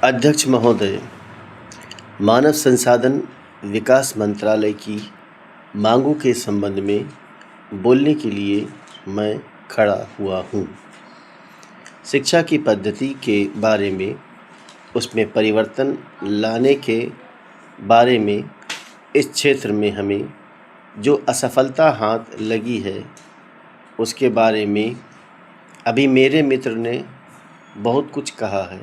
अध्यक्ष महोदय, मानव संसाधन विकास मंत्रालय की मांगों के संबंध में बोलने के लिए मैं खड़ा हुआ हूँ। शिक्षा की पद्धति के बारे में, उसमें परिवर्तन लाने के बारे में, इस क्षेत्र में हमें जो असफलता हाथ लगी है उसके बारे में अभी मेरे मित्र ने बहुत कुछ कहा है।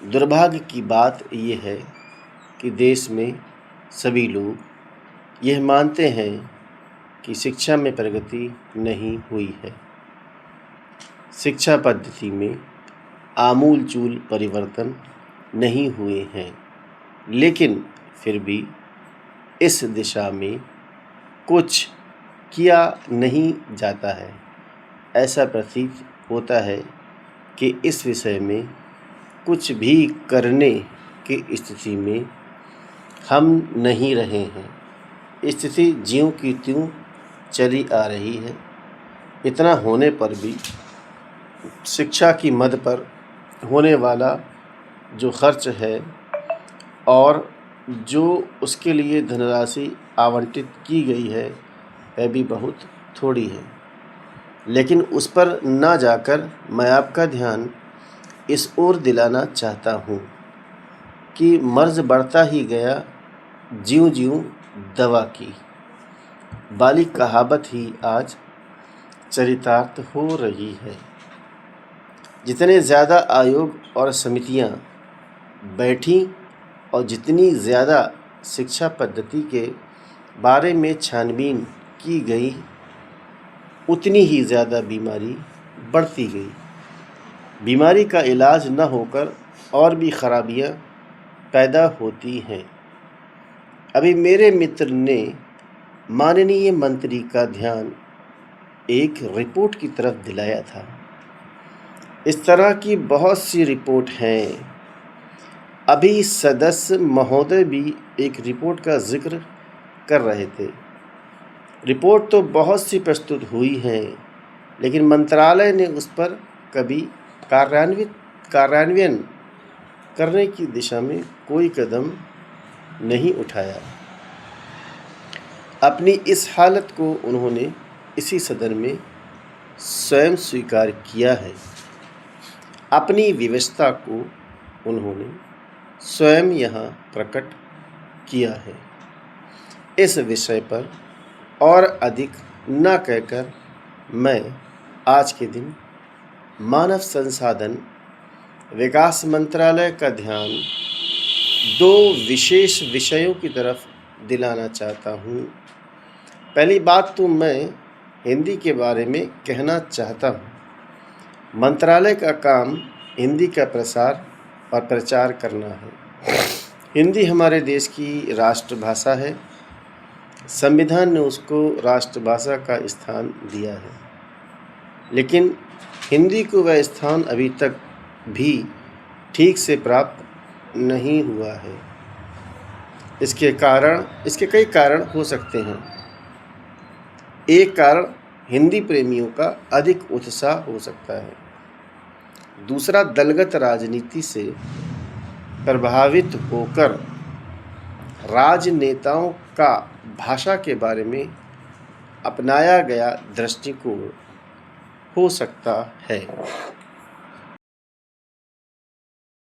दुर्भाग्य की बात यह है कि देश में सभी लोग यह मानते हैं कि शिक्षा में प्रगति नहीं हुई है। शिक्षा पद्धति में आमूलचूल परिवर्तन नहीं हुए हैं, लेकिन फिर भी इस दिशा में कुछ किया नहीं जाता है। ऐसा प्रतीत होता है कि इस विषय में कुछ भी करने की स्थिति में हम नहीं रहे हैं। स्थिति ज्यों की त्यों चली आ रही है। इतना होने पर भी शिक्षा की मद पर होने वाला जो खर्च है और जो उसके लिए धनराशि आवंटित की गई है वह भी बहुत थोड़ी है। लेकिन उस पर ना जाकर मैं आपका ध्यान इस ओर दिलाना चाहता हूँ कि मर्ज़ बढ़ता ही गया ज्यों ज्यों दवा की वाली कहावत ही आज चरितार्थ हो रही है। जितने ज़्यादा आयोग और समितियाँ बैठी और जितनी ज़्यादा शिक्षा पद्धति के बारे में छानबीन की गई, उतनी ही ज़्यादा बीमारी बढ़ती गई। बीमारी का इलाज न होकर और भी खराबियां पैदा होती हैं। अभी मेरे मित्र ने माननीय मंत्री का ध्यान एक रिपोर्ट की तरफ दिलाया था। इस तरह की बहुत सी रिपोर्ट हैं। अभी सदस्य महोदय भी एक रिपोर्ट का जिक्र कर रहे थे। रिपोर्ट तो बहुत सी प्रस्तुत हुई हैं, लेकिन मंत्रालय ने उस पर कभी कार्यान्वयन करने की दिशा में कोई कदम नहीं उठाया। अपनी इस हालत को उन्होंने इसी सदन में स्वयं स्वीकार किया है। अपनी विवशता को उन्होंने स्वयं यहाँ प्रकट किया है। इस विषय पर और अधिक न कहकर मैं आज के दिन मानव संसाधन विकास मंत्रालय का ध्यान दो विशेष विषयों की तरफ दिलाना चाहता हूँ। पहली बात तो मैं हिंदी के बारे में कहना चाहता हूँ। मंत्रालय का काम हिंदी का प्रसार और प्रचार करना है। हिंदी हमारे देश की राष्ट्रभाषा है। संविधान ने उसको राष्ट्रभाषा का स्थान दिया है, लेकिन हिंदी को वह स्थान अभी तक भी ठीक से प्राप्त नहीं हुआ है। इसके कई कारण हो सकते हैं। एक कारण हिंदी प्रेमियों का अधिक उत्साह हो सकता है। दूसरा, दलगत राजनीति से प्रभावित होकर राजनेताओं का भाषा के बारे में अपनाया गया दृष्टिकोण हो सकता है।